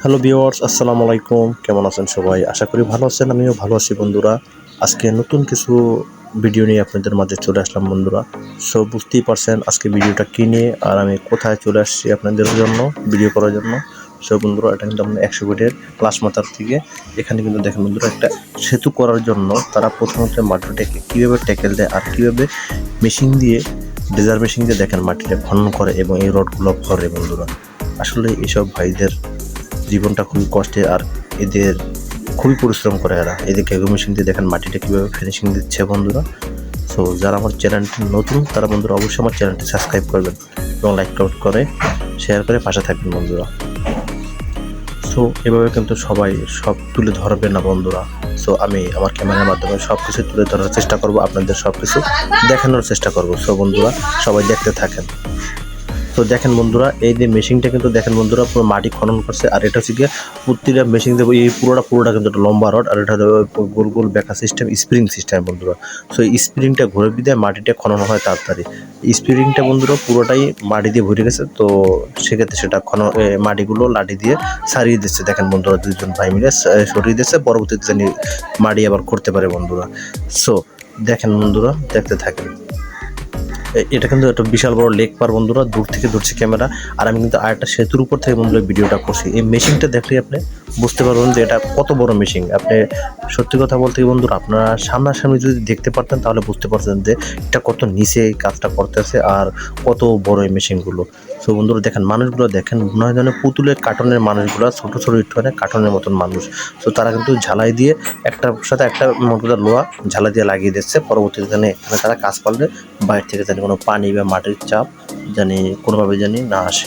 Hello viewers, আসসালামু আলাইকুম। কেমন আছেন সবাই? আশা করি ভালো আছেন। আমিও ভালো আছি বন্ধুরা। আজকে নতুন কিছু ভিডিও নিয়ে আপনাদের মাঝে চলে আসলাম বন্ধুরা। সো বুঝতেই পারছেন আজকে ভিডিওটা কী নিয়ে আর আমি কোথায় চলে আসছি আপনাদের জন্য ভিডিও করার জন্য। সো বন্ধুরা, এটা কিন্তু আমরা 100 ফিটের ক্লাস মাথার থেকে এখানে কিন্তু দেখেন বন্ধুরা, একটা সেতু করার জন্য তারা প্রথমত মাটিটাকে কীভাবে ট্যাকেল দেয় আর কীভাবে মেশিন দিয়ে ডেজার মেশিন দিয়ে দেখেন মাটিটা খনন করে এবং এই রডগুলো ভরে বন্ধুরা। আসলে এইসব ভাইদের জীবনটা খুবই কষ্টের আর এদের খুবই পরিশ্রম করে এরা। এদের ক্যাগো মেশিন দিয়ে দেখেন মাটিটা কীভাবে ফিনিশিং দিচ্ছে বন্ধুরা। সো যারা আমার চ্যানেলটি নতুন তারা বন্ধুরা অবশ্যই আমার চ্যানেলটি সাবস্ক্রাইব করবেন এবং লাইক কমেন্ট করে শেয়ার করে পাশে থাকবেন বন্ধুরা। সো এভাবে কিন্তু সবাই সব তুলে ধরবে না বন্ধুরা। সো আমি আমার ক্যামেরার মাধ্যমে সব কিছু তুলে ধরার চেষ্টা করব, আপনাদের সব কিছু দেখানোর চেষ্টা করব। সো বন্ধুরা সবাই দেখতে থাকেন। তো দেখেন বন্ধুরা, এই যে মেশিনটা কিন্তু দেখেন বন্ধুরা পুরো মাটি খনন করছে আর এটা হচ্ছে গিয়ে প্রতিটা মেশিন দেবো এই পুরোটা কিন্তু একটা লম্বা রড আর এটা গোল গোল বেঁকা সিস্টেম, স্প্রিং সিস্টেম বন্ধুরা। সো এই স্প্রিংটা ঘুরে দিয়ে মাটিটা খনন হয় তাড়াতাড়ি। স্প্রিংটা বন্ধুরা পুরোটাই মাটি দিয়ে ভরে গেছে, তো সেক্ষেত্রে সেটা মাটিগুলো লাঠি দিয়ে সারিয়ে দিচ্ছে। দেখেন বন্ধুরা, দুজন ভাই মিলে সরিয়ে দিচ্ছে, পরবর্তীতে জানি মাটি আবার করতে পারে বন্ধুরা। সো দেখেন বন্ধুরা, দেখতে থাকেন। এটা কিন্তু একটা বিশাল বড় লেক পার বন্ধুরা, দূর থেকে ধরছি ক্যামেরা আর আমি কিন্তু আরেকটা সেতুর উপর থেকে বন্ধুরা ভিডিওটা করছি। এই মেশিনটা দেখলে আপনি বুঝতে পারবেন যে এটা কত বড় মেশিন। আপনি সত্যি কথা বলতে বন্ধুরা, আপনারা সামনাসামনি যদি দেখতে পারতেন তাহলে বুঝতে পারতেন যে এটা কত নিচে এই কাজটা করতেছে আর কত বড় এই মেশিনগুলো। সো বন্ধুরা দেখেন, মানুষগুলো দেখেন মনে হয় যেন পুতুলের কার্টনের মানুষগুলো, ছোটো ছোটো একটু কার্টনের মতন মানুষ। সো তারা কিন্তু ঝালাই দিয়ে একটার সাথে একটা মোটর লোহা ঝালাই দিয়ে লাগিয়ে দিচ্ছে। পরবর্তীতে এখানে তারা কাজ করলে বাইরে থেকে জানি কোনো পানি বা মাটির চাপ জানি কোনোভাবে জানি না আসে।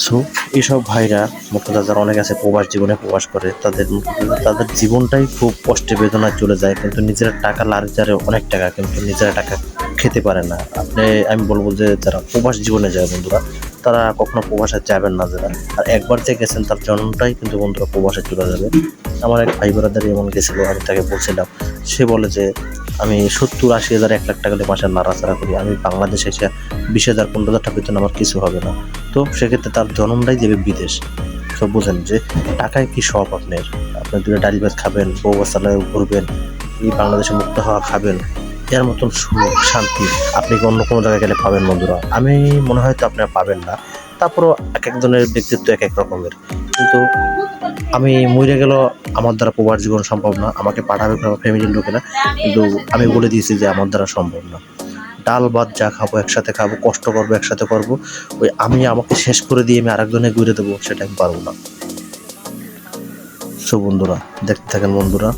সো এইসব ভাইরা মুখ্যতঃ যারা অনেক আছে প্রবাস জীবনে প্রবাস করে, তাদের জীবনটাই খুব কষ্টে বেদনায় চলে যায়, কিন্তু নিজেরা টাকা লারে অনেক টাকা, কিন্তু নিজেরা টাকা খেতে পারে না। আমি বলবো যে যারা প্রবাস জীবনে যায় বন্ধুরা, তারা কখনো প্রবাসে যাবেন না। যারা আর একবার যে গেছেন তার জন্মটাই কিন্তু বন্ধুরা প্রবাসে চলে যাবে। আমার এক ভাই ব্রাদার এমন গেছিলো, আমি তাকে বলছিলাম, সে বলে যে আমি 70-80 হাজার 1 লাখ টাকা মাসে নাড়াচাড়া করি, আমি বাংলাদেশে এসে 20,000 15,000 টাকা বেতন আমার কিছু হবে না। তো সেক্ষেত্রে তার জন্মটাই দেবে বিদেশ। তো বুঝেন যে টাকায় কি সব আপনার দুটো ডাল ভাত খাবেন, বউ বাচ্চালায় ঘুরবেন, এই বাংলাদেশে মুক্ত হওয়া খাবেন, এর মতন সুখ শান্তি আপনি কি অন্য কোনো জায়গায় গেলে পাবেন বন্ধুরা? আমি মনে হয় তো আপনারা পাবেন না। তারপরও এক একজনের ব্যক্তিত্ব এক এক রকমের, কিন্তু আমি মরে গেল আমার দ্বারা প্রবাস জীবন সম্ভব না, আমাকে পাঠাবে ফ্যামিলির লোকেরা, কিন্তু আমি বলে দিয়েছি যে আমার দ্বারা সম্ভব না। ডাল ভাত যা খাবো একসাথে খাবো, কষ্ট করবো একসাথে করবো, ওই আমি আমাকে শেষ করে দিয়ে আমি আরেকজনে ঘুরে দেবো সেটা আমি পারবো না। সো বন্ধুরা দেখতে থাকেন, বন্ধুরা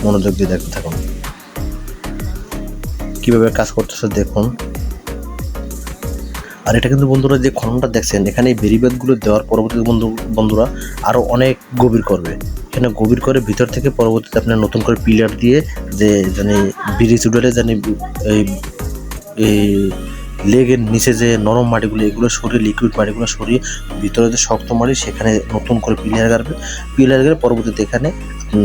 মনোযোগ দিয়ে দেখতে থাকুন কীভাবে কাজ করতেছে দেখুন। আর এটা কিন্তু বন্ধুরা যে খননটা দেখছেন, এখানে এই বেরিবেদগুলো দেওয়ার পরবর্তীতে বন্ধুরা আরও অনেক গভীর করবে। এখানে গভীর করে ভিতর থেকে পরবর্তীতে আপনার নতুন করে পিলার দিয়ে যে জানি ব্রিজ উঠে জানি এই লেগের নিচে যে নরম মাটিগুলো এগুলো সরিয়ে, লিকুইড মাটিগুলো সরিয়ে ভিতরে যে শক্ত মাটি সেখানে নতুন করে পিলার গাড়বে পরবর্তীতে এখানে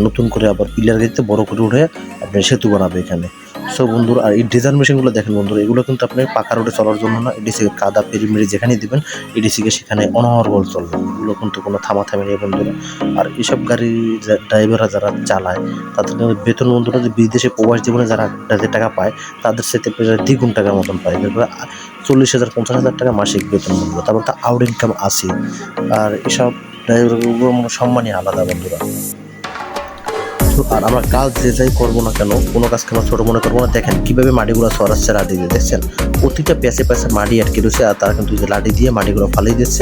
নতুন করে আবার পিলার গাড়িতে বড় করে উঠে আপনি সেতু বানাবে এখানে। সো বন্ধুরা, আর এই ডিজাইন মেশিনগুলো দেখেন বন্ধুরা, এগুলো কিন্তু আপনি পাকা রোডে চলার জন্য না, এডিসিকে কাদা পেরিমেরি যেখানেই দেবেন এডিসিকে সেখানে অনর্গল চলবে। এগুলো কিন্তু কোনো থামাথামি নেই বন্ধুরা। আর এইসব গাড়ি ড্রাইভাররা যারা চালায় তাদের কিন্তু বেতন বন্ধুরা যে বিদেশে প্রবাস জীবনে যারা যে টাকা পায় তাদের সাথে দ্বিগুণ টাকার মতন পায়। 40,000 50,000 টাকা মাসিক বেতন বন্ধুরা, তারপর তো আউট ইনকাম আছে। আর এসব ড্রাইভারগুলোর সম্মানই আলাদা বন্ধুরা। আর আমরা কাজ যে যাই করবো না কেন, কোনো কাজকে আমরা ছোটো মনে করবো না। দেখেন কীভাবে মাটিগুলো সরাচ্ছে লাঠি দিয়ে, দেখছেন প্রতিটা প্যাচে মাটি আটকে রয়েছে আর তারা কিন্তু লাঠি দিয়ে মাটিগুলো ফালিয়ে দিচ্ছে।